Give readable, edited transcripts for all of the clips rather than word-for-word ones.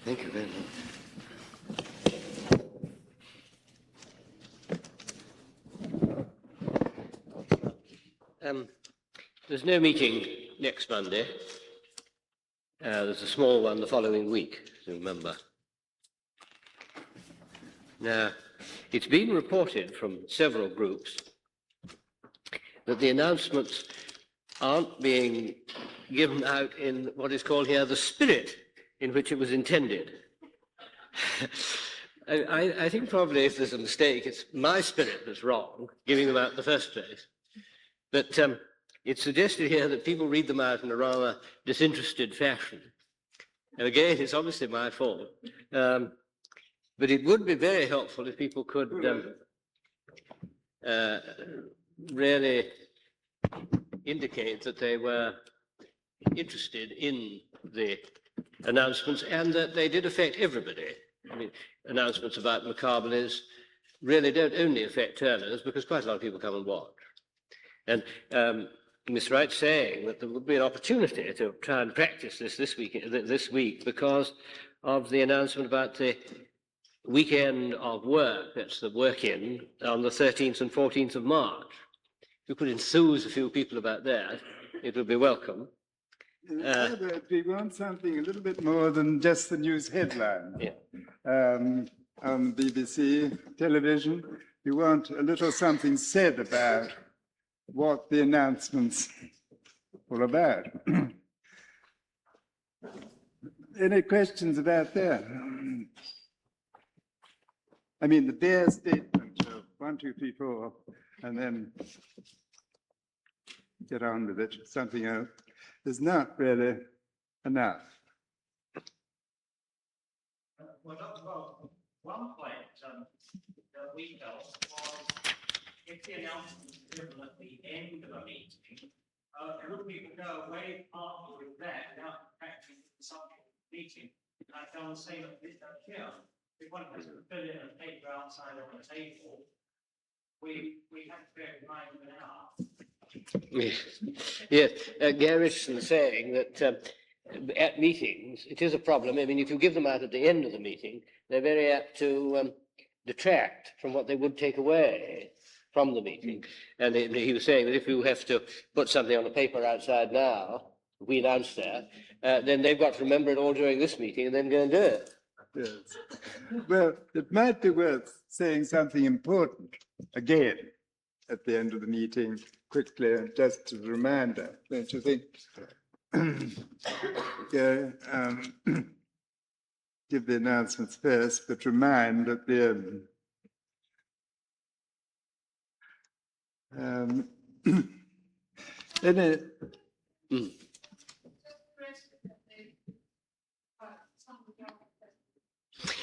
Thank you very much. There's no meeting next Monday. There's a small one the following week, to remember. Now, it's been reported from several groups that the announcements aren't being given out in what is called here the spirit in which it was intended. I think probably if there's a mistake, it's my spirit that's wrong, giving them out in the first place. But it's suggested here that people read them out in a rather disinterested fashion. And again, it's obviously my fault. But it would be very helpful if people could really indicate that they were interested in the announcements and that they did affect everybody. I mean, announcements about Macabees really don't only affect turners, because quite a lot of people come and watch. And Miss Wright's saying that there would be an opportunity to try and practice this week because of the announcement about the weekend of work, that's the work-in, on the 13th and 14th of March. If you could enthuse a few people about that, it would be welcome. We want something a little bit more than just the news headline. Yeah. On BBC television, we want a little something said about what the announcements were about. Any questions about that? I mean, the bare statement of 1, 2, 3, 4, and then get on with it, something else, is not really enough. Well, one point that we felt was if the announcement was given at the end of a meeting, would people go away partly with that without practicing the subject of the meeting? And I found the same at this here. If one has to fill in a paper outside on a table, we have to bear in mind an hour. Yes, Garrison is saying that at meetings, it is a problem. I mean, if you give them out at the end of the meeting, they're very apt to detract from what they would take away from the meeting. And he was saying that if you have to put something on the paper outside now, we announce that, then they've got to remember it all during this meeting and then go and do it. Yes. Well, it might be worth saying something important again at the end of the meeting, quickly, just as a reminder, don't you think? Give the announcements first, but remind at the end.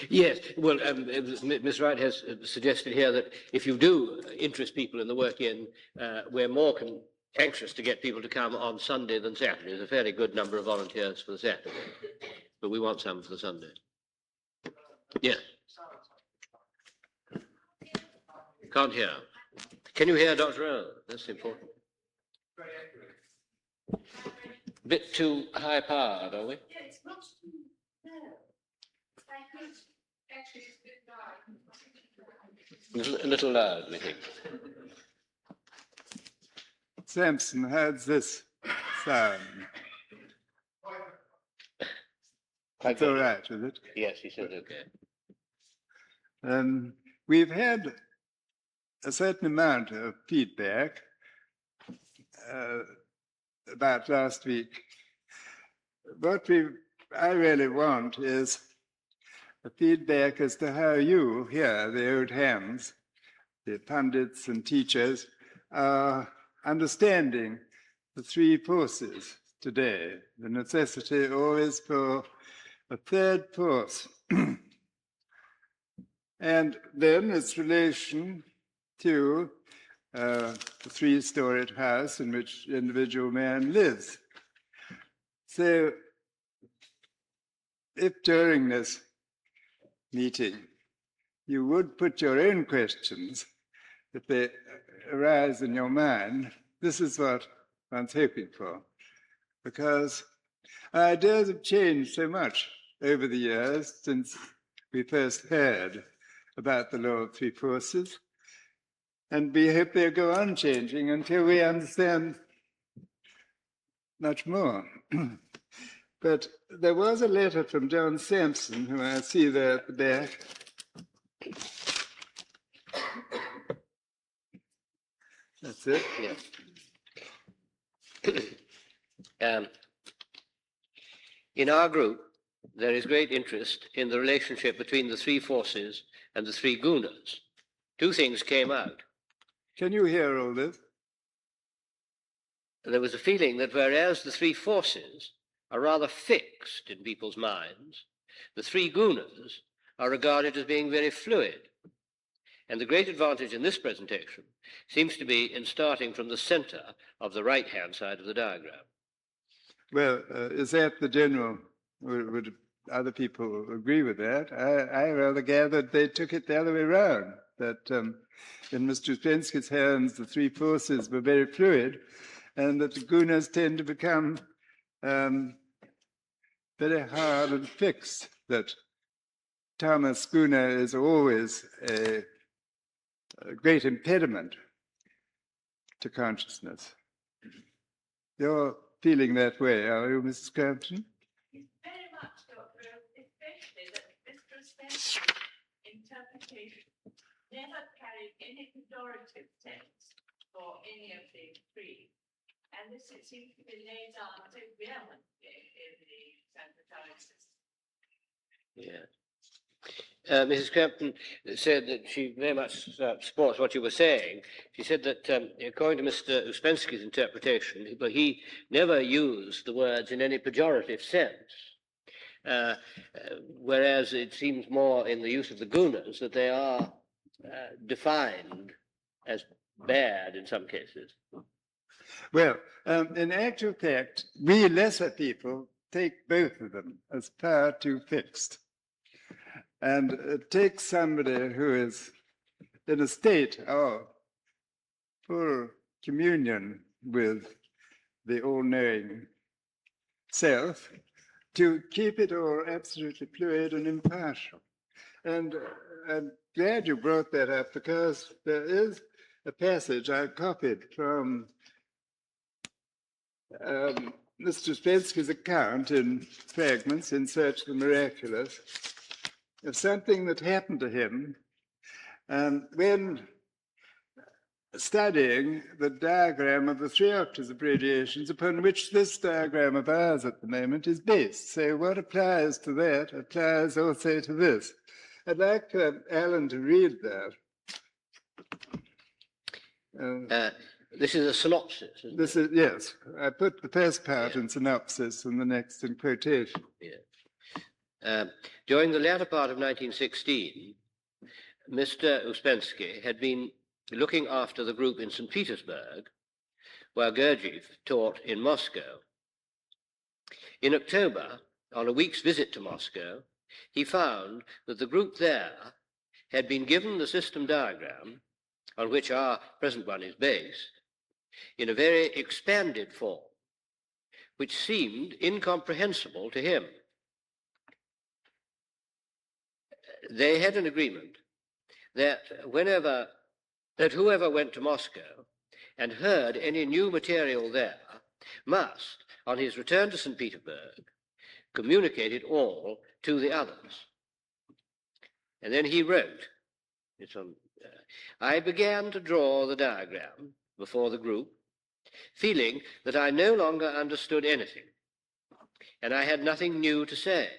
Yes, well, Ms. Wright has suggested here that if you do interest people in the work-in, we're more anxious to get people to come on Sunday than Saturday. There's a fairly good number of volunteers for the Saturday, but we want some for the Sunday. Yeah. Can't hear. Can you hear, Dr. Earl? That's important. A bit too high powered, are we? Yeah, it's not too low. Actually, it's a bit loud. A little loud, we think. Samson, how's this sound? That's all right, is it? Yes, he said okay. We've had a certain amount of feedback about last week. What I really want is a feedback as to how you here, the old hands, the pundits and teachers, are understanding the three forces today, the necessity always for a third force, and then its relation to the three-storied house in which individual man lives. So, if during this meeting you would put your own questions, if they arise in your mind, this is what one's hoping for, because ideas have changed so much over the years since we first heard about the law of three forces. And we hope they'll go on changing until we understand much more. But there was a letter from John Sampson, who I see there at the back. That's it. Yeah. In our group, there is great interest in the relationship between the three forces and the three gunas. Two things came out. Can you hear all this? There was a feeling that whereas the three forces are rather fixed in people's minds, the three gunas are regarded as being very fluid. And the great advantage in this presentation seems to be in starting from the center of the right-hand side of the diagram. Well, is that the general? Would other people agree with that? I rather gathered they took it the other way around, that in Mr. Uspensky's hands, the three forces were very fluid, and that the gunas tend to become very hard and fixed, that Thomas Guna is always a great impediment to consciousness. You're feeling that way, are you, Mrs. Crampton? Very much, Dr. Especially that Mr. Spencer's interpretation never carried any pejorative sense for any of the three. And this, it seems to be laid down so vehemently in the Sanskrit system. Yeah. Mrs. Crampton said that she very much supports what you were saying. She said that according to Mr. Uspensky's interpretation, he never used the words in any pejorative sense, whereas it seems more in the use of the gunas that they are defined as bad in some cases. Well, in actual fact, we lesser people take both of them as far too fixed. And it takes somebody who is in a state of full communion with the all-knowing self to keep it all absolutely fluid and impartial. And I'm glad you brought that up, because there is a passage I copied from Mr. Uspensky's account in Fragments in Search of the Miraculous, of something that happened to him when studying the diagram of the three octaves of radiations upon which this diagram of ours at the moment is based. So what applies to that applies also to this. I'd like Alan to read that. This is a synopsis, isn't This it? is, yes, I put the first part in synopsis and the next in quotation. Yeah. During the latter part of 1916, Mr. Uspensky had been looking after the group in St. Petersburg, where Gurdjieff taught in Moscow. In October, on a week's visit to Moscow, he found that the group there had been given the system diagram on which our present one is based in a very expanded form, which seemed incomprehensible to him. They had an agreement that whoever went to Moscow and heard any new material there must, on his return to St. Petersburg, communicate it all to the others. And then he wrote, I began to draw the diagram before the group, feeling that I no longer understood anything, and I had nothing new to say,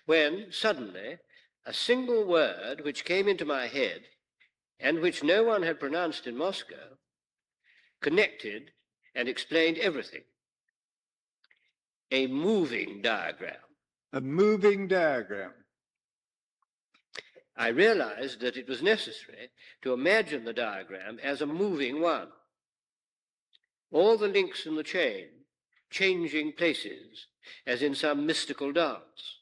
when suddenly a single word which came into my head and which no one had pronounced in Moscow connected and explained everything. A moving diagram. A moving diagram. I realized that it was necessary to imagine the diagram as a moving one. All the links in the chain changing places, as in some mystical dance.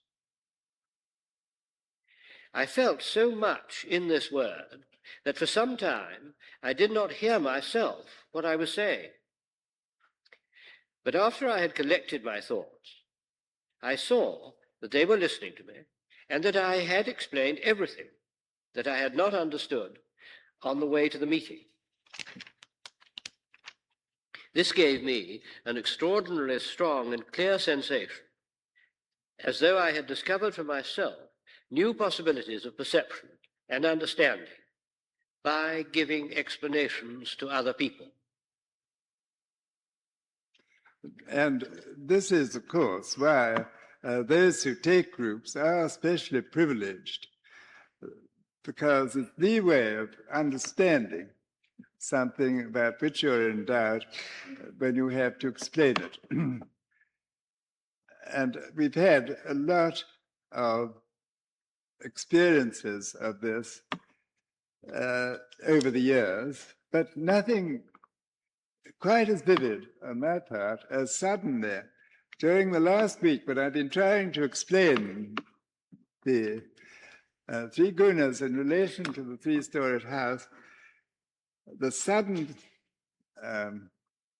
I felt so much in this word that for some time I did not hear myself what I was saying. But after I had collected my thoughts, I saw that they were listening to me and that I had explained everything that I had not understood on the way to the meeting. This gave me an extraordinarily strong and clear sensation, as though I had discovered for myself new possibilities of perception and understanding by giving explanations to other people. And this is, of course, why those who take groups are especially privileged, because it's the way of understanding something about which you're in doubt when you have to explain it. And we've had a lot of experiences of this over the years, but nothing quite as vivid on my part as suddenly, during the last week when I've been trying to explain the three gunas in relation to the three-storied house, the sudden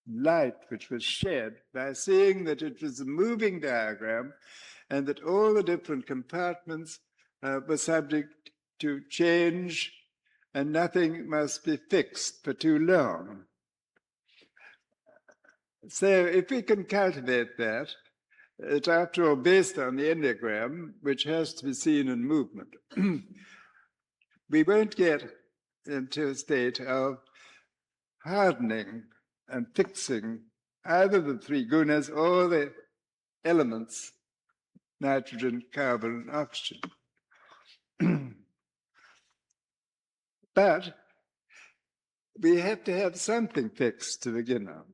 light which was shed by seeing that it was a moving diagram and that all the different compartments were subject to change and nothing must be fixed for too long. So if we can cultivate that, it's after all based on the Enneagram, which has to be seen in movement. We won't get into a state of hardening and fixing either the three gunas or the elements, nitrogen, carbon, and oxygen. But we have to have something fixed to begin on.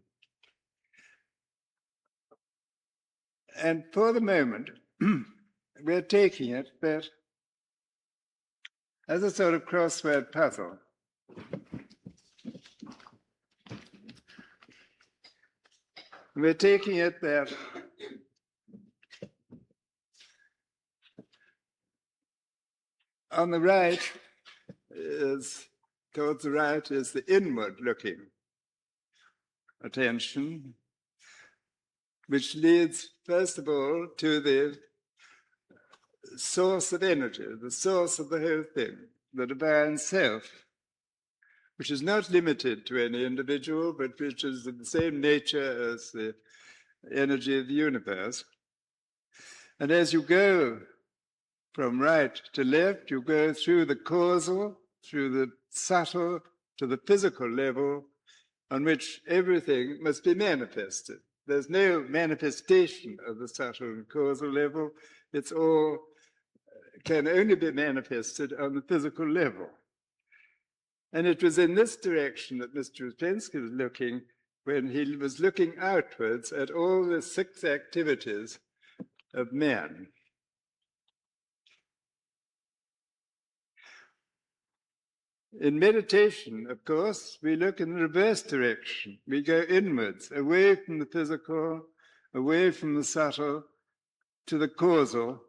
And for the moment, we're taking it that as a sort of crossword puzzle. We're taking it that on the right is, towards the right is the inward looking attention, which leads, first of all, to the source of energy, the source of the whole thing, the divine self, which is not limited to any individual, but which is of the same nature as the energy of the universe. And as you go from right to left, you go through the causal, through the subtle, to the physical level on which everything must be manifested. There's no manifestation of the subtle and causal level. It's all can only be manifested on the physical level. And it was in this direction that Mr. Uspensky was looking when he was looking outwards at all the 6 activities of man. In meditation, of course, we look in the reverse direction. We go inwards, away from the physical, away from the subtle, to the causal,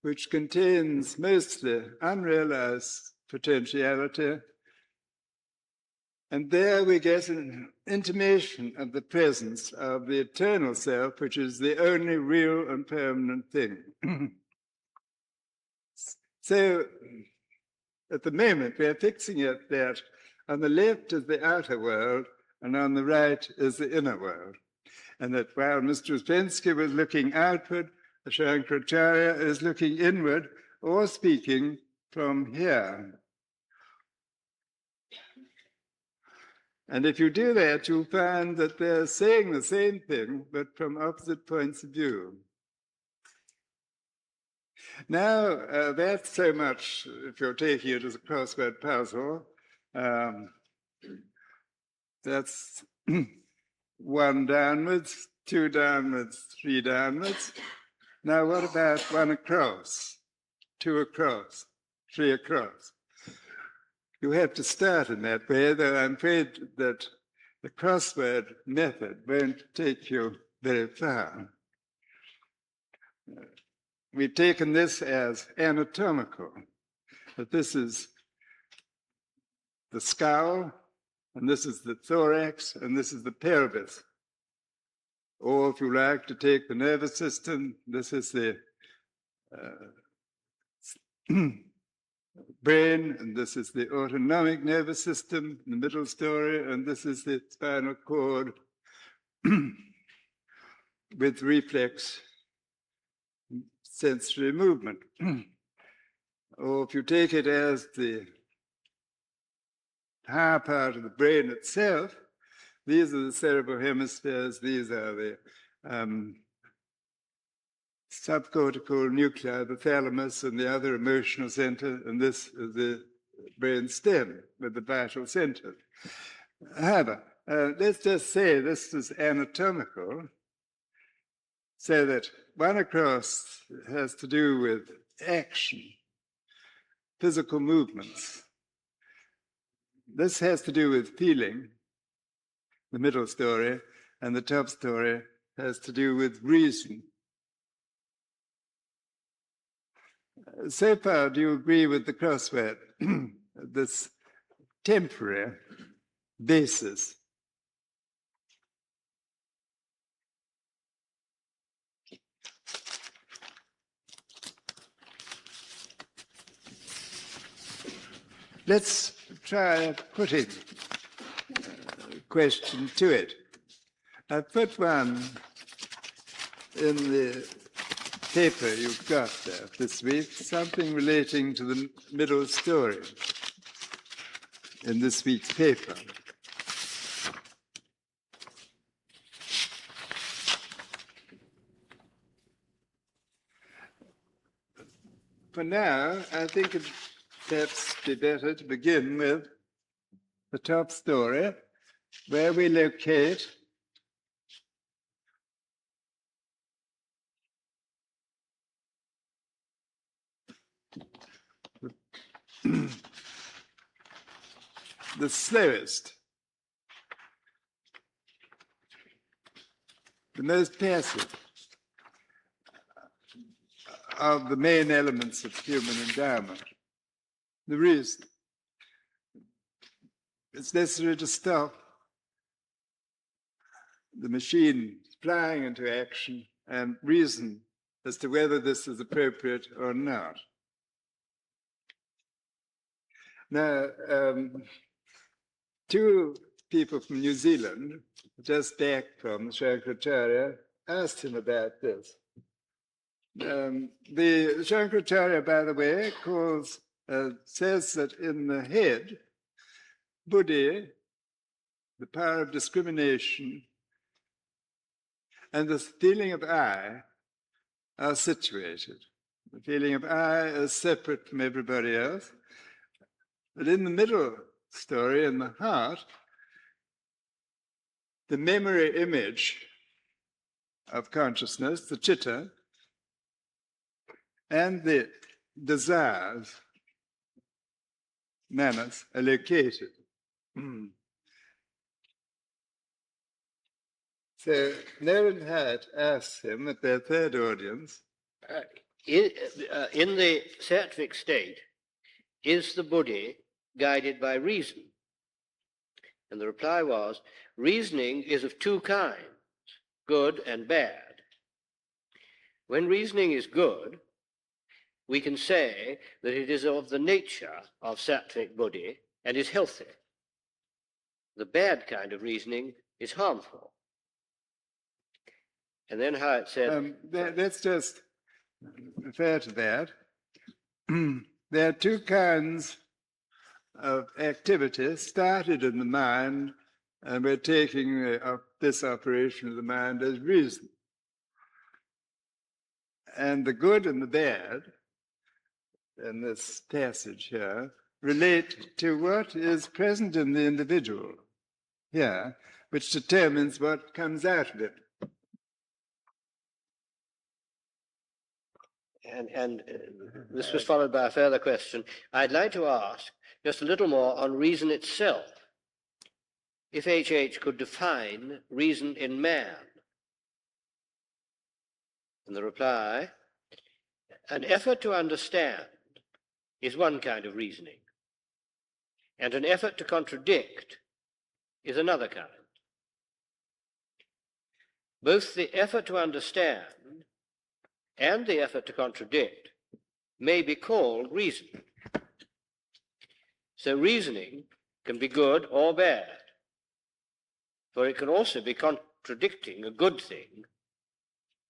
which contains mostly unrealized potentiality. And there we get an intimation of the presence of the eternal self, which is the only real and permanent thing. So, at the moment, we are fixing it that on the left is the outer world, and on the right is the inner world. And that while Mr. Uspensky was looking outward, the Shankaracharya is looking inward, or speaking from here. And if you do that, you'll find that they're saying the same thing, but from opposite points of view. Now, that's so much, if you're taking it as a crossword puzzle, that's 1 downwards, 2 downwards, 3 downwards. Now, what about 1 across, 2 across, 3 across? You have to start in that way, though I'm afraid that the crossword method won't take you very far. We've taken this as anatomical, that this is the skull, and this is the thorax, and this is the pelvis. Or if you like to take the nervous system, this is the brain, and this is the autonomic nervous system, the middle story, and this is the spinal cord with reflex sensory movement. Or if you take it as the higher part of the brain itself, these are the cerebral hemispheres, these are the subcortical nuclei, the thalamus, and the other emotional center, and this is the brain stem with the vital center. However, let's just say this is anatomical, so that one across has to do with action, physical movements. This has to do with feeling, the middle story, and the top story has to do with reason. So far, do you agree with the crossword, this temporary basis? Let's try putting a question to it. I put one in the paper you've got there this week, something relating to the middle story in this week's paper. For now, I think it perhaps be better to begin with the top story, where we locate the slowest, the most passive of the main elements of human endowment. The reason it's necessary to stop the machine flying into action and reason as to whether this is appropriate or not. Now, two people from New Zealand, just back from Shankaracharya, asked him about this. The Shankaracharya, by the way, says that in the head, buddhi, the power of discrimination, and the feeling of I are situated. The feeling of I is separate from everybody else. But in the middle story, in the heart, the memory image of consciousness, the chitta, and the desires, manas, are located. So Nolan Hart asks him at their third audience, In the sattvic state, is the buddhi guided by reason? And the reply was, reasoning is of two kinds, good and bad. When reasoning is good, we can say that it is of the nature of sattvic buddhi and is healthy. The bad kind of reasoning is harmful. And then how it said... let's just refer to that. There are two kinds of activity started in the mind, and we're taking this operation of the mind as reason. And the good and the bad, in this passage here, relate to what is present in the individual here, which determines what comes out of it. And this was followed by a further question. I'd like to ask just a little more on reason itself. If H.H. could define reason in man. And the reply, an effort to understand is one kind of reasoning, and an effort to contradict is another kind. both the effort to understand and the effort to contradict may be called reason. So reasoning can be good or bad, for it can also be contradicting a good thing,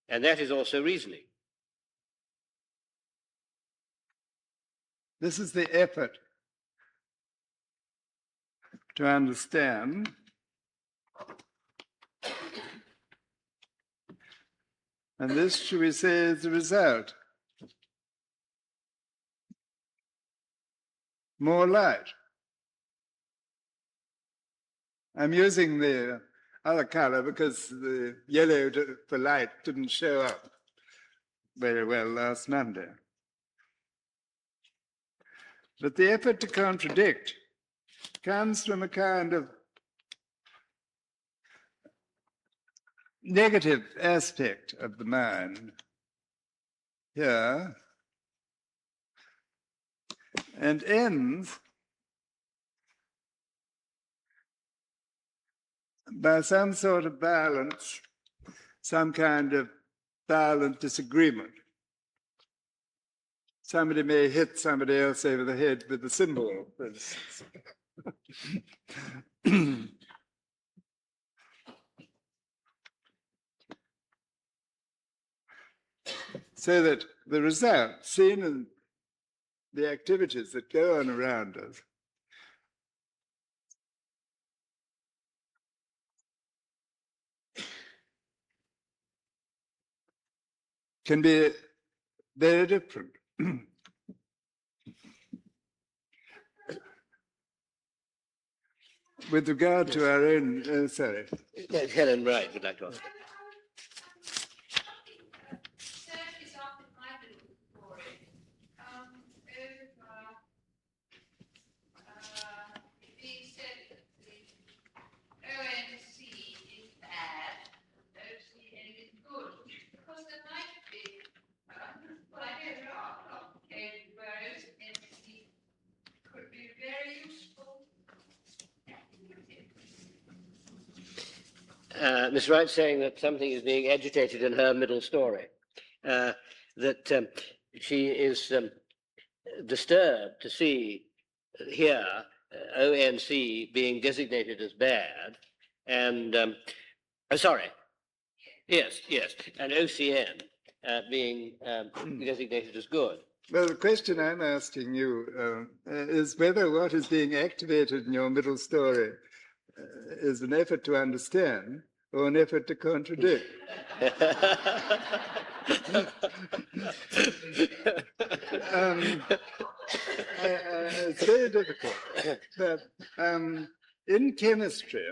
and that is also reasoning. This is the effort to understand. And this, should we say, is the result. More light. I'm using the other color because the yellow for light didn't show up very well last Monday. But the effort to contradict comes from a kind of negative aspect of the mind here, and ends by some sort of violence, some kind of violent disagreement. Somebody may hit somebody else over the head with a cymbal, for instance. So that the result, seen in the activities that go on around us, can be very different. With regard to our own, sorry. Yes, Helen Wright would like to ask. Searches after my little story. Being said that the ONC is bad, OCN is good. Because there might be, well, I don't know, cases where ONC could be very useful. Miss Wright saying that something is being agitated in her middle story, that she is disturbed to see here ONC being designated as bad, and yes, and OCN being designated as good. Well, the question I'm asking you is whether what is being activated in your middle story is an effort to understand or an effort to contradict. It's very difficult. But in chemistry,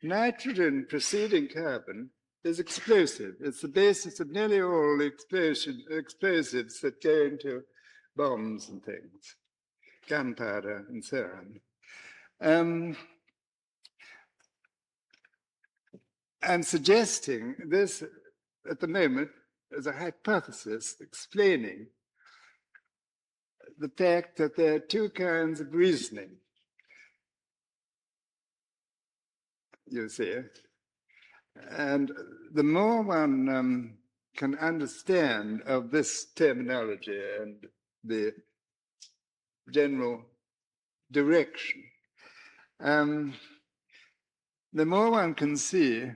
nitrogen preceding carbon is explosive. It's the basis of nearly all explosives that go into bombs and things, gunpowder and so on. I'm suggesting this at the moment as a hypothesis explaining the fact that there are two kinds of reasoning, you see. And the more one can understand of this terminology and the general direction, the more one can see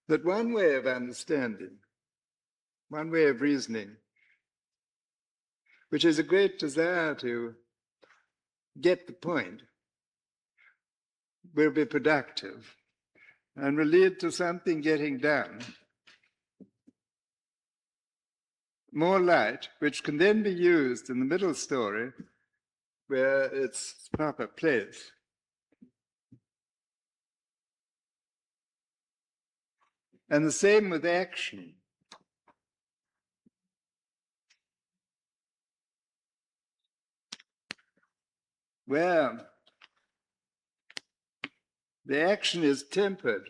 that one way of understanding, one way of reasoning, which is a great desire to get the point, will be productive and will lead to something getting done. More light, which can then be used in the middle story where it's proper place. And the same with action. Where the action is tempered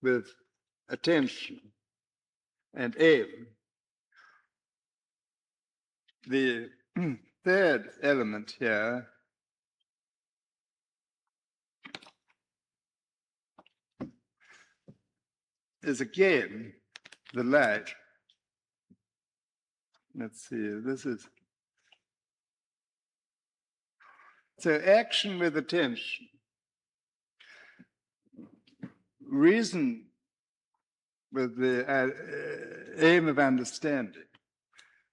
with attention and aim. The third element here is again the light. Let's see, this is. So action with attention, reason with the aim of understanding,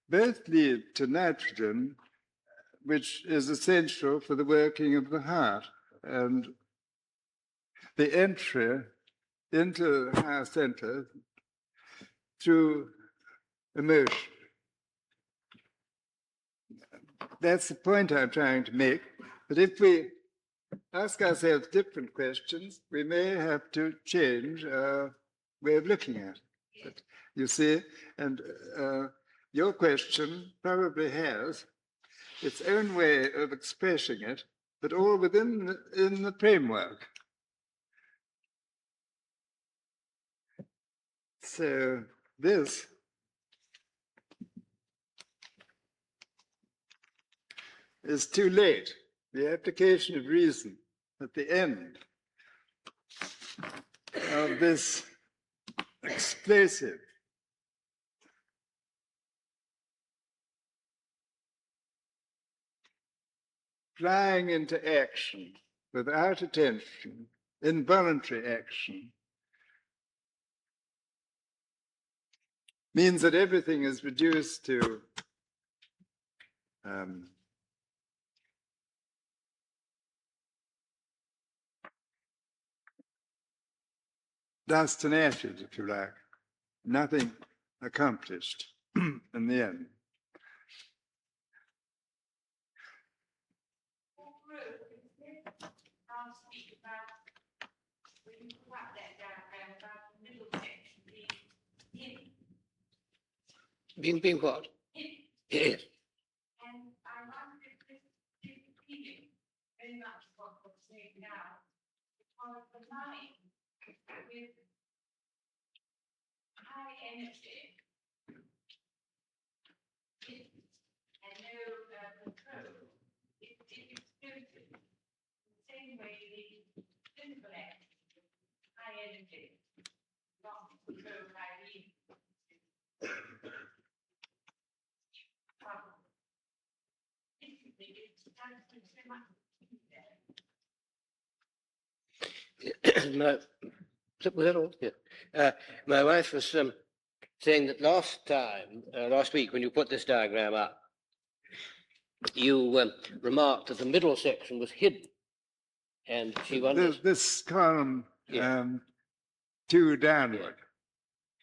both lead to nitrogen, which is essential for the working of the heart and the entry into the higher center through emotion. That's the point I'm trying to make. But if we ask ourselves different questions, we may have to change our way of looking at it. You see, and your question probably has its own way of expressing it, but all within in the framework. So this is too late. The application of reason at the end of this explosive flying into action without attention, involuntary action, means that everything is reduced to dust and ashes, if you like. Nothing accomplished in the end. Speak about when you put up that diagram about the middle section being hidden. Being what? Hidden. Yes. And I wonder if this is repeating very much what we're saying now, because the mind with high energy and no control is explosive. The same way the physical action, high energy, not controlled by reason. Was that all? Yeah. My wife was saying that last week, when you put this diagram up, you remarked that the middle section was hidden, and she wonders. This column, Yeah. 2 downward,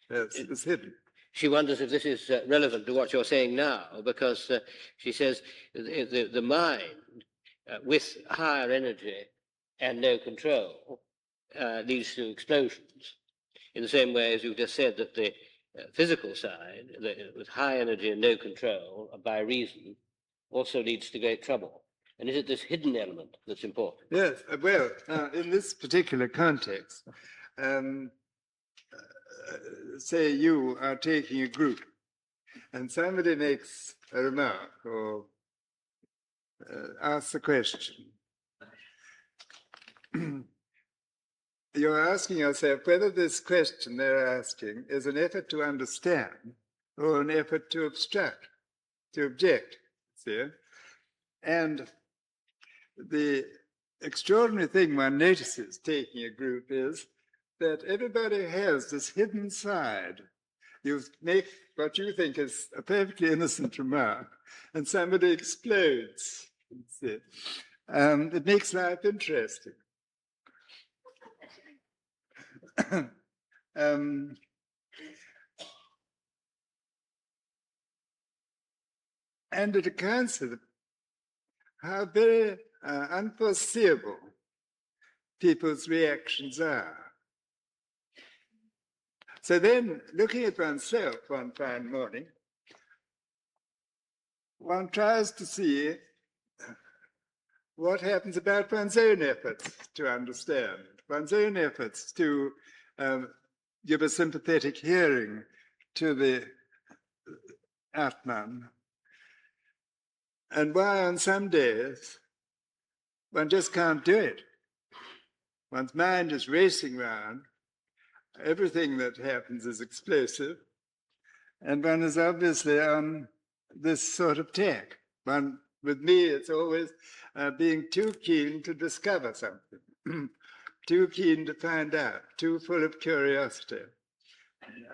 Yeah. it's hidden. She wonders if this is relevant to what you're saying now, because she says the mind with higher energy and no control leads to explosions, in the same way as you just said that the physical side, with high energy and no control by reason, also leads to great trouble. And is it this hidden element that's important? Yes, well, in this particular context, say you are taking a group and somebody makes a remark or asks a question. You're asking yourself whether this question they're asking is an effort to understand or an effort to obstruct, to object. See? And the extraordinary thing one notices taking a group is that everybody has this hidden side. You make what you think is a perfectly innocent remark, and somebody explodes. It makes life interesting. And it accounts for how very unforeseeable people's reactions are. So then, looking at oneself one fine morning, one tries to see what happens about one's own efforts to understand, one's own efforts to give a sympathetic hearing to the Atman. And why on some days one just can't do it. One's mind is racing round, everything that happens is explosive, and one is obviously on this sort of tack. With me, it's always being too keen to discover something, too keen to find out, too full of curiosity.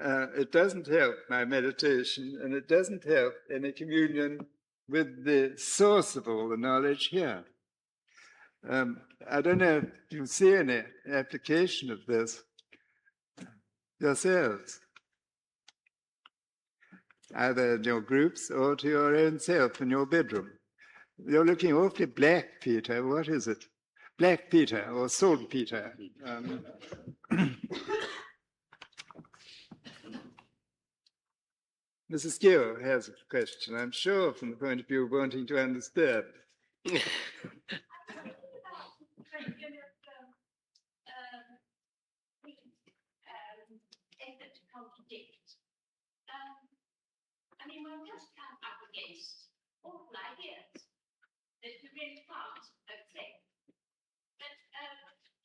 It doesn't help my meditation, and it doesn't help any communion with the source of all the knowledge here. I don't know if you see any application of this yourselves, either in your groups or to your own self in your bedroom. You're looking awfully black, Peter. What is it? Black Peter or saltpeter? Mrs. Gill has a question, I'm sure, from the point of view of wanting to understand. Effort to contradict. I mean, one just come up against awful ideas that you really can't accept. But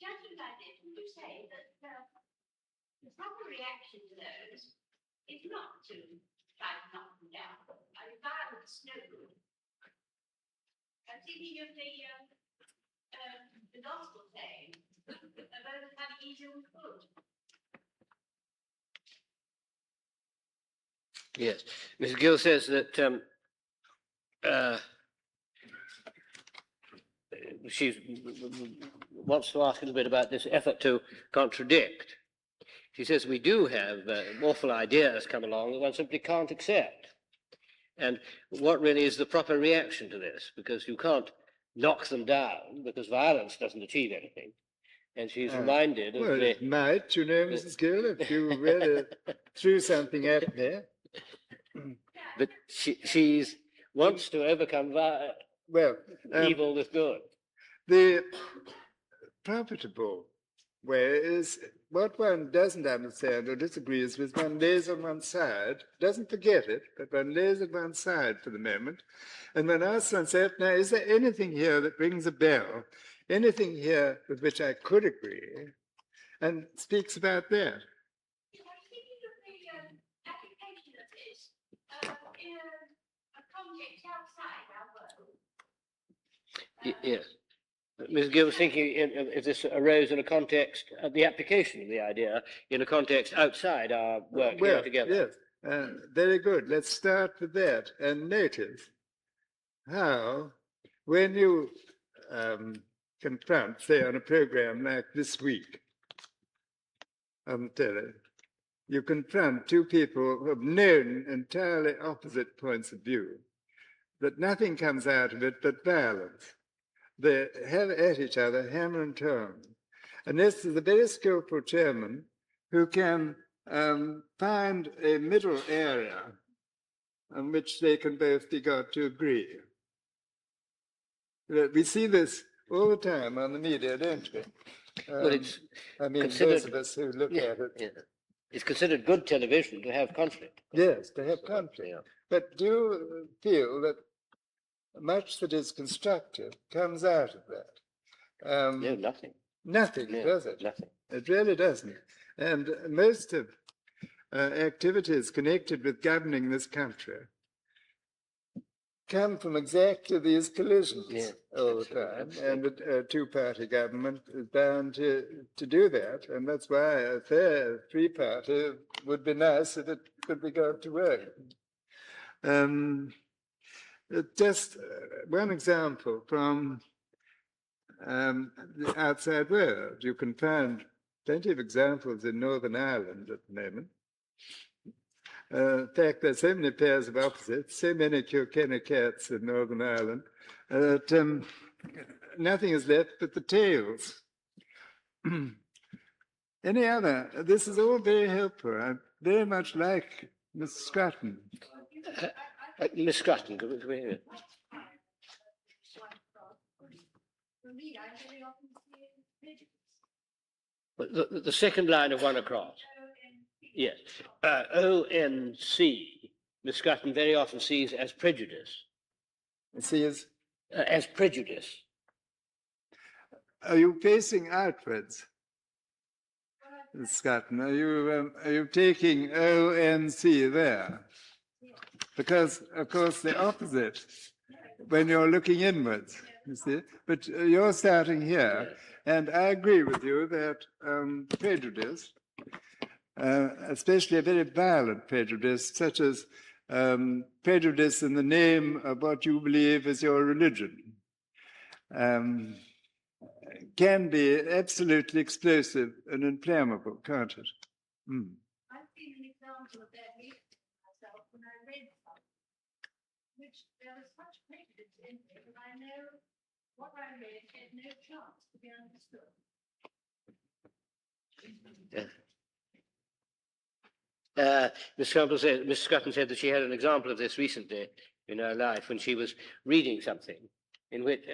judging by this, would you say that the proper reaction to those is not to try to knock them down? I mean, violence, no good. I'm thinking of the gospel saying about having evil with good. Yes. Mrs. Gill says that she wants to ask a little bit about this effort to contradict. She says we do have awful ideas come along that one simply can't accept. And what really is the proper reaction to this? Because you can't knock them down, because violence doesn't achieve anything. And she's reminded of well, the... it might, you know, Mrs. Gill, if you really threw something at me. But she wants to overcome Well, evil with good. the profitable way is what one doesn't understand or disagrees with, one lays on one side, doesn't forget it, but one lays it one side for the moment, and one asks oneself, now, is there anything here that rings a bell, anything here with which I could agree, and speaks about that? I'm thinking of the application of this in a context outside our world. Yes. Ms. Gill was thinking if this arose in a context of the application of the idea in a context outside our work here together. Yes, very good. Let's start with that and notice how, when you confront, say, on a program like This Week on telly, you confront two people who have known entirely opposite points of view, that nothing comes out of it but violence. They have at each other hammer and tongue. And this is a very skillful chairman who can find a middle area on which they can both be got to agree. We see this all the time on the media, don't we? Well, it's I mean, those of us who look at it. Yeah. It's considered good television to have conflict. Yes, to have conflict. Yeah. But do you feel that much that is constructive comes out of that? No, nothing. Nothing, No, does it? nothing. It really doesn't. And most of activities connected with governing this country come from exactly these collisions all the time. And a two-party government is bound to do that. And that's why a fair three-party would be nice if it could be got to work. Just one example from the outside world. You can find plenty of examples in Northern Ireland at the moment. In fact, there's so many pairs of opposites, so many Kilkenny cats in Northern Ireland, that nothing is left but the tails. Any other? This is all very helpful. I very much like Miss Scrutton. Miss Scrutton, could we hear it? The second line of one across. Yes. O-N-C, Miss Scrutton very often sees as prejudice. Sees? As prejudice. Are you facing outwards? Scotland, are you taking ONC there? Because, of course, the opposite when you're looking inwards, you see. But you're starting here, and I agree with you that prejudice, especially a very violent prejudice, such as prejudice in the name of what you believe is your religion, can be absolutely explosive and inflammable, can't it? Mm. I've seen an example of that recently myself when I read something, which there was such prejudice in it that I know what I read had no chance to be understood. Miss Scotland said that she had an example of this recently in her life when she was reading something in which,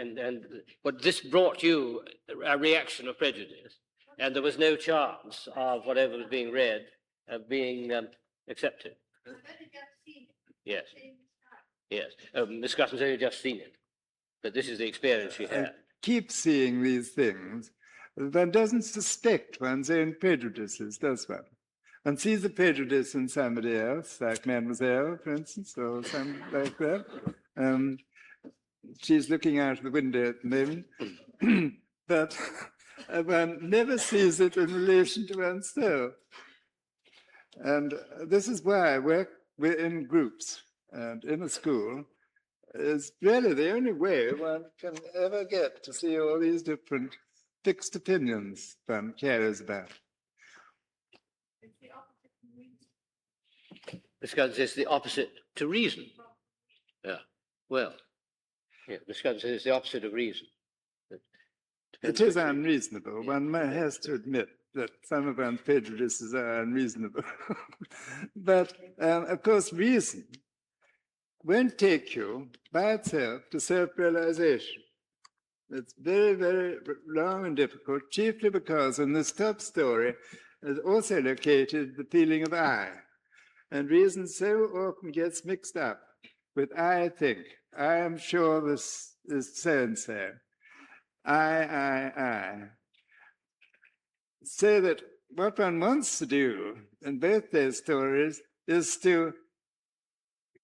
but this brought you a reaction of prejudice, and there was no chance of whatever was being read being accepted. I've only just seen it. Yes, Same as that. yes. Miss Scotland's only just seen it, but this is the experience she had. Keep seeing these things. One doesn't suspect one's own prejudices, does one? One sees a prejudice in somebody else, like Mademoiselle, for instance, or something like that. She's looking out of the window at the moment, but one never sees it in relation to oneself. And this is why we're in groups and in a school is really the only way one can ever get to see all these different fixed opinions one carries about. It's the opposite of reason. Miss Scotland says the opposite to reason. Yeah, well, yeah, Miss Scotland says it's the opposite of reason. It is unreasonable. One has to admit that some of one's prejudices are unreasonable. But, of course, reason won't take you by itself to self-realization. It's very, very long and difficult, chiefly because in this top story is also located the feeling of I. And reason so often gets mixed up with I think. I am sure this is so-and-so. I. So that what one wants to do in both those stories is to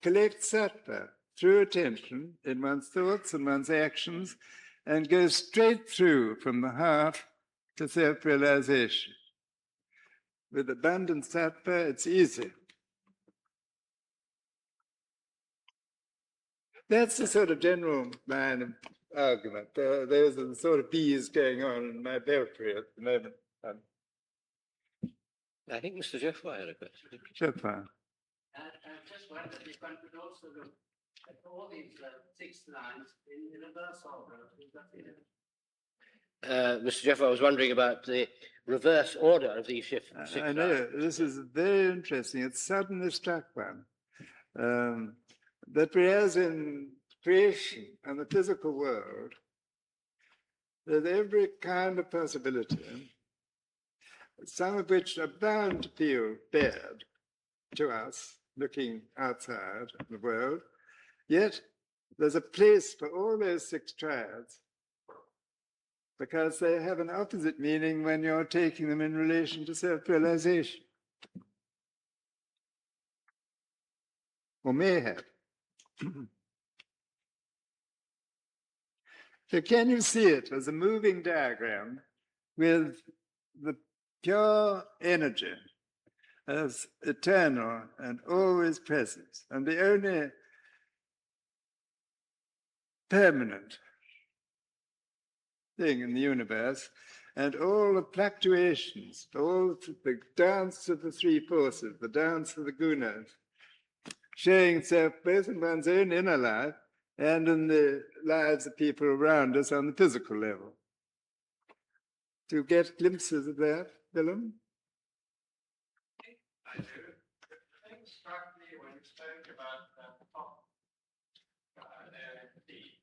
collect sattva through attention in one's thoughts and one's actions and go straight through from the heart to self-realization. With abundant sattva, it's easy. That's the sort of general line of argument. Those are the sort of bees going on in my belfry at the moment. I think Mr. Jeffrey had a question. Chopin. I just wondered if one could also look at all these 6 lines in reverse order. Mr. Jeffrey, I was wondering about the reverse order of these six I know, lines. this is very interesting. It suddenly struck one. That whereas in creation and the physical world, there's every kind of possibility, some of which are bound to feel bad to us, looking outside the world, yet there's a place for all those 6 triads because they have an opposite meaning when you're taking them in relation to self-realization. Or may have. So can you see it as a moving diagram with the pure energy as eternal and always present, and the only permanent thing in the universe, and all the fluctuations, all the dance of the 3 forces, the dance of the gunas, showing itself both in one's own inner life and in the lives of people around us on the physical level. Do you get glimpses of that, Willem? I do. The thing struck me when you spoke about top D.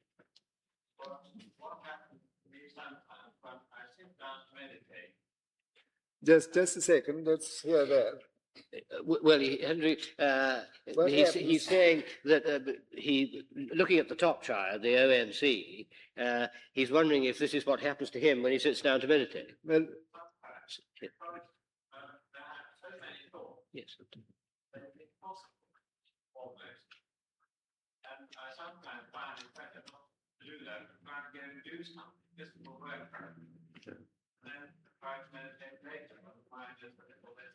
What happens to me sometimes when I sit down to meditate? Just a second, let's hear that. Well, Henry, he's saying that looking at the top triad, the ONC, he's wondering if this is what happens to him when he sits down to meditate. Well, Yes. but it's impossible, almost. And I sometimes find it better not to do that, try and go and do something, just for work. And then try to meditate later, but the mind just a little bit.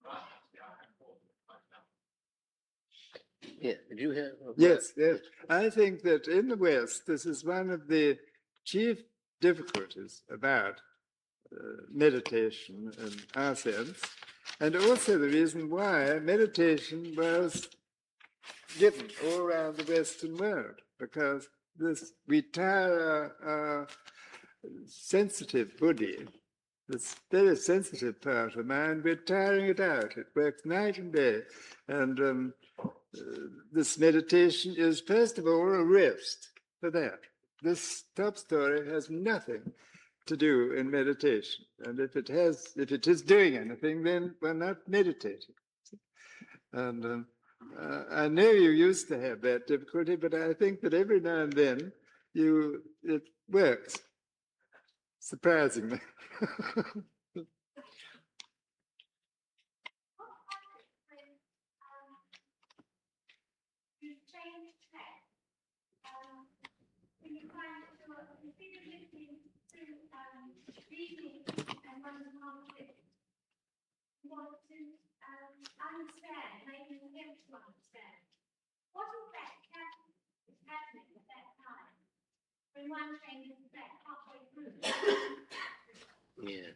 Right, yeah, I have thought like that. Yeah. Did you hear? Yes, yes. I think that in the West, this is one of the chief difficulties about meditation in our sense, and also the reason why meditation was given all around the Western world, because this we tire our sensitive body, this very sensitive part of the mind, we're tiring it out. It works night and day, and this meditation is, first of all, a rest for that. This top story has nothing to do in meditation, and if it is doing anything, then we're not meditating. And I know you used to have that difficulty, but I think that every now and then it works, surprisingly. You change text. When you find that you're listening to reading and one of the conflict, you want to understand, maybe attempt to understand. What effect is happening at that time when one changes back halfway through? Yeah.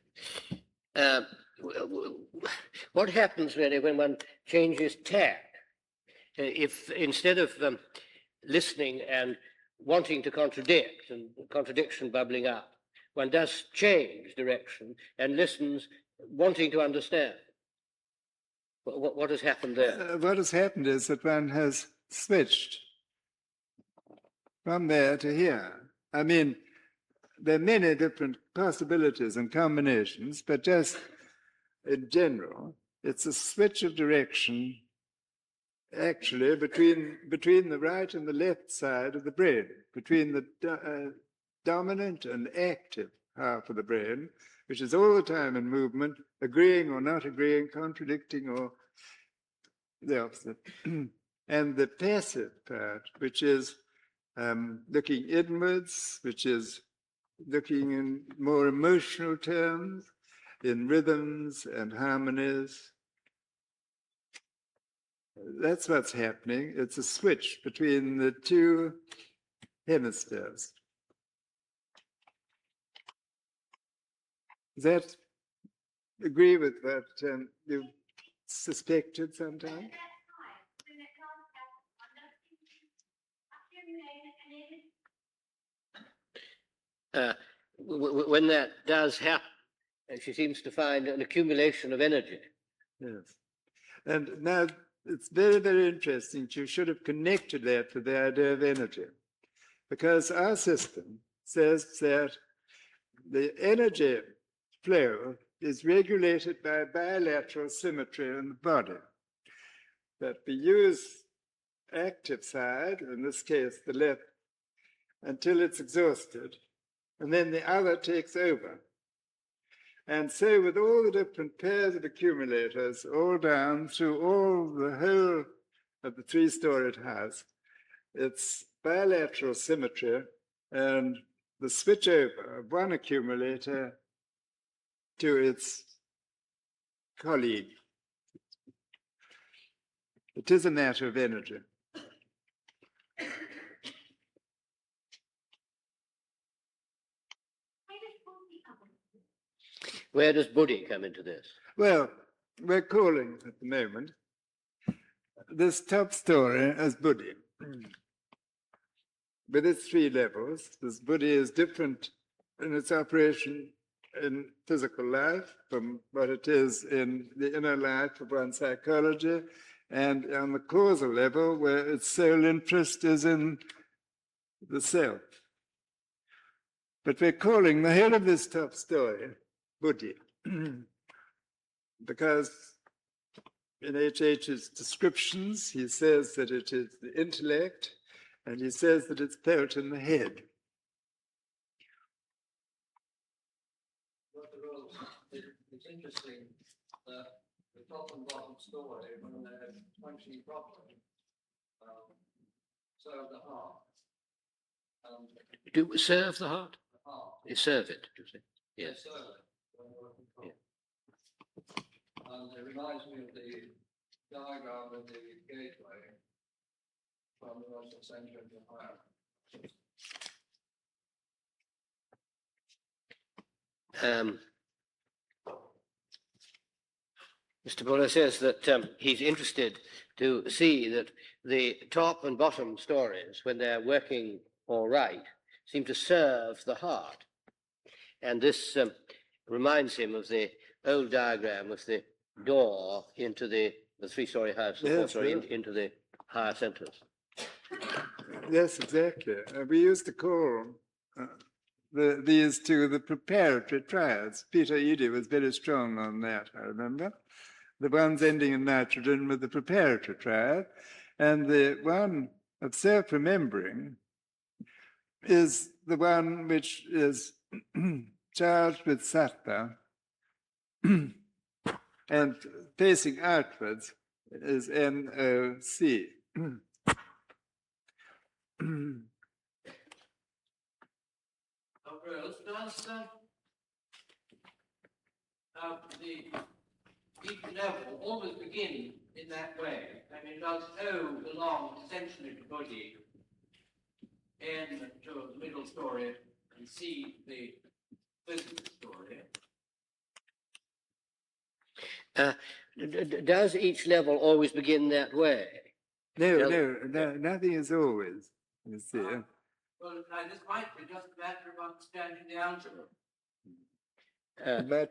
What happens really when one changes tack? If instead of listening and wanting to contradict and contradiction bubbling up, one does change direction and listens wanting to understand. What has happened there? What has happened is that one has switched from there to here. I mean, there are many different possibilities and combinations, but just in general, it's a switch of direction actually between the right and the left side of the brain, between the dominant and active half of the brain, which is all the time in movement, agreeing or not agreeing, contradicting or the opposite, and the passive part, which is looking inwards, which is looking in more emotional terms, in rhythms and harmonies. That's what's happening. It's a switch between the two hemispheres. Does that agree with what you suspected sometimes? When that does happen, she seems to find an accumulation of energy. Yes. And now it's very, very interesting. You should have connected that to the idea of energy, because our system says that the energy flow is regulated by bilateral symmetry in the body. That we use active side, in this case the left, until it's exhausted, and then the other takes over. And so with all the different pairs of accumulators all down through all the whole of the three-storied house, it's bilateral symmetry and the switch over of one accumulator to its colleague. It is a matter of energy. Where does Buddhi come into this? Well, we're calling at the moment this top story as Buddhi. With its three levels, this Buddhi is different in its operation in physical life from what it is in the inner life of one's psychology, and on the causal level, where its sole interest is in the self. But we're calling the head of this top story Buddhi, because in H.H.'s descriptions, he says that it is the intellect, and he says that it's felt in the head. It's interesting that the top and bottom story when they're functioning properly. So the heart. Do serve the heart? The heart. You serve it, you say? Yes. Serve it when working properly. Yeah. And it reminds me of the diagram of the gateway from the Russell Centre of Ohio. Mr. Buller says that he's interested to see that the top and bottom stories, when they're working all right, seem to serve the heart. And this reminds him of the old diagram with the door into the three-story house, the Yes, four-story yes. into the higher centres. Yes, exactly. We used to call these two the preparatory triads. Peter Eadie was very strong on that, I remember. The ones ending in nitrogen were the preparatory triad, and the one of self-remembering is the one which is charged with sattva, and facing outwards is NOC. Dr. Earls, does each level always begin in that way? I mean, does O belong essentially to body, N to the middle story, and C the physical story? Does each level always begin that way? No, nothing is always, you see. Well, this might be just a matter of understanding the algebra.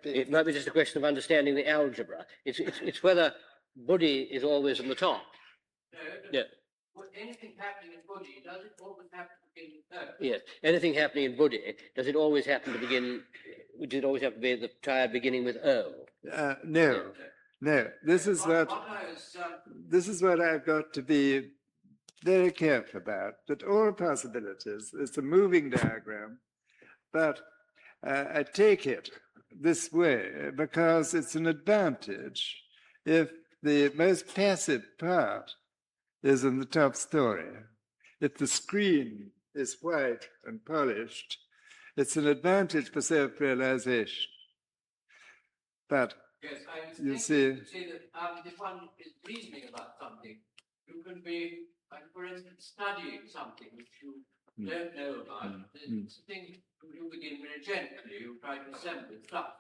It might be just a question of understanding the algebra. It's whether body is always on the top. No, Yeah. Anything happening in body, does it always happen to begin with O? Yes. Anything happening in body, does it always happen to begin? Does it always have to be the triad beginning with O? No. This is what this is what I've got to be very careful about. That all possibilities. It's a moving diagram, but I take it this way because it's an advantage if the most passive part is in the top story. If the screen is white and polished, it's an advantage for self-realization. But yes, I was you thinking to say that if one is reasoning about something, you can be, for instance, studying something which you don't know about. It's a thing you begin very gently. You try to assemble stuff,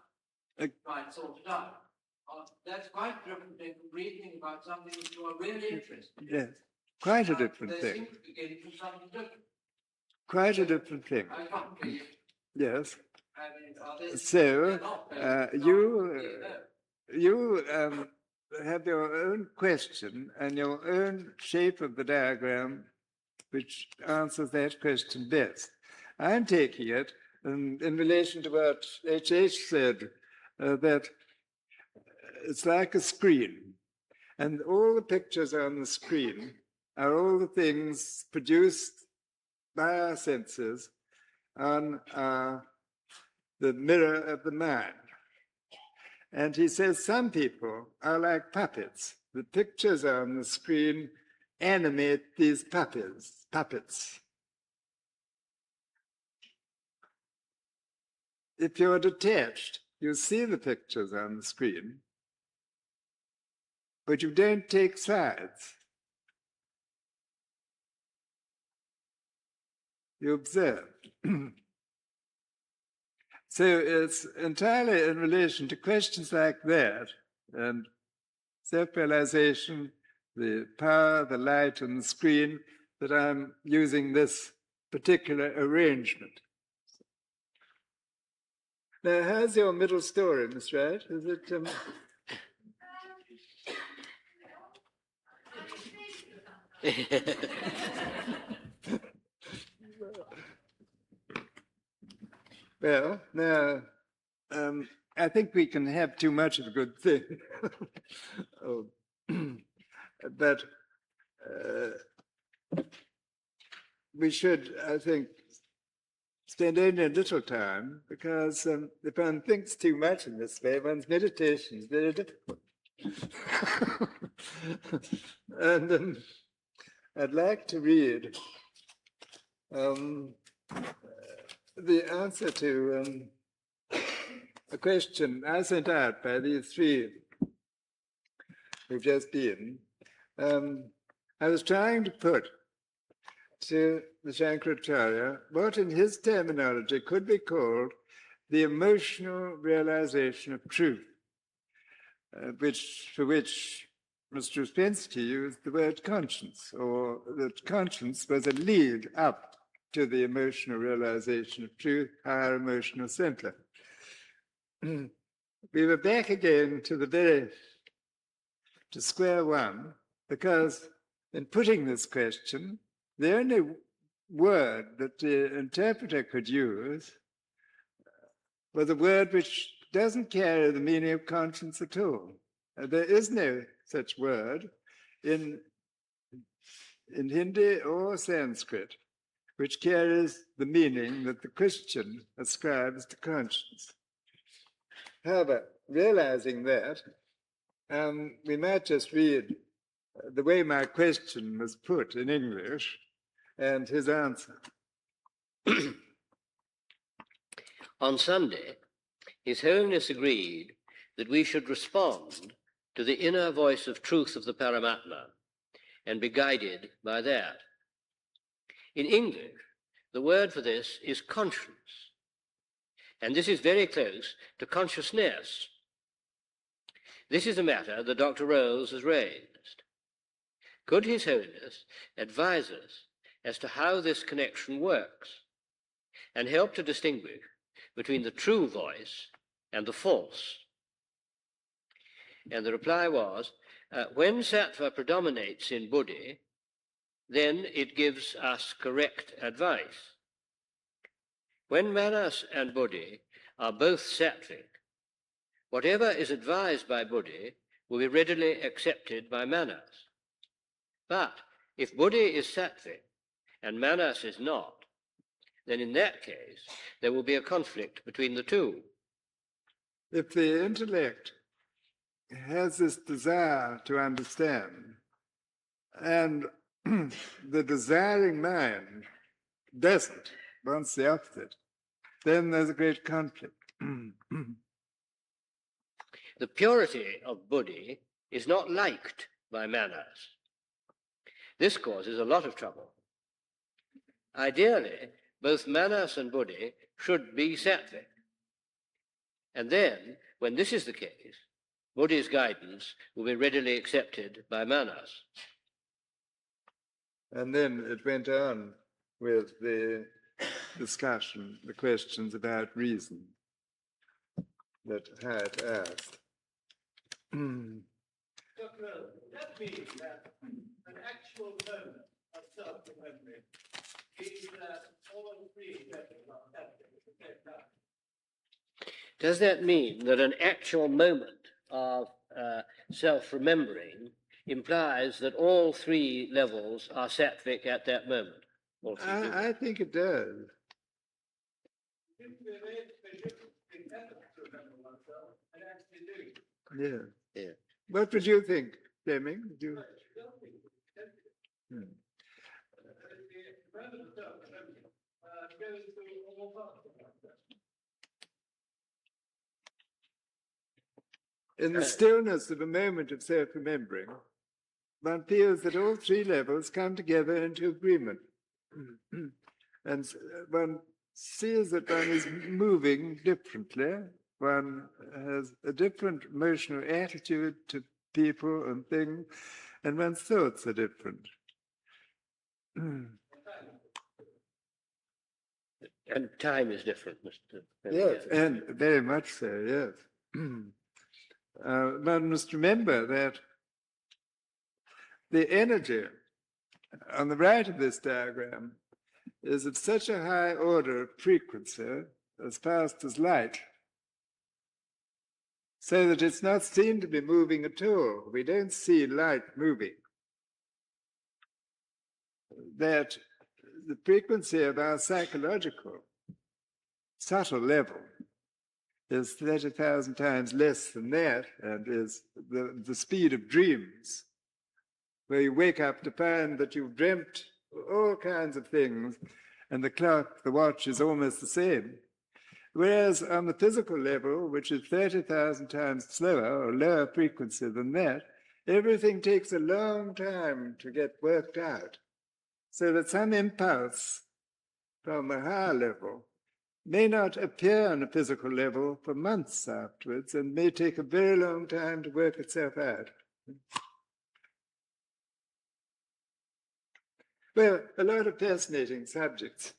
try and sort it out. That's quite different than reasoning about something which you are really interested in. yes, quite a different They thing. seem to begin from something different. Quite a different thing. I can't believe. Yes. I mean, are So they you have your own question and your own shape of the diagram, which answers that question best. I'm taking it in relation to what H.H. said, that it's like a screen, and all the pictures on the screen are all the things produced by our senses on the mirror of the mind. And he says some people are like puppets. The pictures on the screen animate these puppets. If you're detached, you see the pictures on the screen, but you don't take sides. You observe. So it's entirely in relation to questions like that, and self-realization, the power, the light, and the screen, that I'm using this particular arrangement. Now, how's your middle story, Miss Wright? Is it... Well, now, I think we can have too much of a good thing. But we should, I think, spend only a little time, because if one thinks too much in this way, one's meditation is very difficult. And I'd like to read the answer to a question I sent out by these three who've just been. I was trying to put to the Shankaracharya what in his terminology could be called the emotional realization of truth, for which Mr. Uspensky used the word conscience, or that conscience was a lead up to the emotional realization of truth, higher emotional center. We were back again to square one, because in putting this question, the only word that the interpreter could use was a word which doesn't carry the meaning of conscience at all. There is no such word in Hindi or Sanskrit which carries the meaning that the Christian ascribes to conscience. However, realizing that, we might just read the way my question was put in English and his answer. On Sunday, His Holiness agreed that we should respond to the inner voice of truth of the Paramatma and be guided by that. In English, the word for this is conscience, and this is very close to consciousness. This is a matter that Dr. Rose has raised. Could His Holiness advise us as to how this connection works and help to distinguish between the true voice and the false? And the reply was, when sattva predominates in buddhi, then it gives us correct advice. When manas and buddhi are both sattvic, whatever is advised by buddhi will be readily accepted by manas. But if buddhi is sattvic and manas is not, then in that case there will be a conflict between the two. If the intellect has this desire to understand, and the desiring mind doesn't, wants the opposite, then there's a great conflict. The purity of buddhi is not liked by manas. This causes a lot of trouble. Ideally, both manas and buddhi should be sattvic. And then, when this is the case, buddhi's guidance will be readily accepted by manas. And then it went on with the discussion, the questions about reason that had asked. Dr. Earl, that means that an actual moment of self-remembering is that all three levels are happening at the same time. Does that mean that an actual moment of self-remembering implies that all three levels are sattvic at that moment? I think it does. It seems to be a very different effort to remember oneself and actually doing it. Yeah. Yeah. What would you think, Fleming? In the stillness of a moment of self-remembering, one feels that all three levels come together into agreement. And one sees that one is moving differently. One has a different emotional attitude to people and things, and one's thoughts are different. And time is different, Mr. Yes, and very much so, yes. One must remember that the energy on the right of this diagram is at such a high order of frequency, as fast as light, so that it's not seen to be moving at all. We don't see light moving. That the frequency of our psychological subtle level is 30,000 times less than that, and is the speed of dreams, where you wake up to find that you've dreamt all kinds of things, and the clock, the watch, is almost the same. Whereas on the physical level, which is 30,000 times slower or lower frequency than that, everything takes a long time to get worked out. So that some impulse from a higher level may not appear on a physical level for months afterwards and may take a very long time to work itself out. Well, a lot of fascinating subjects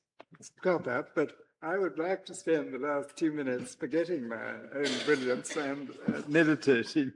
crop up, but I would like to spend the last 2 minutes forgetting my own brilliance and meditating.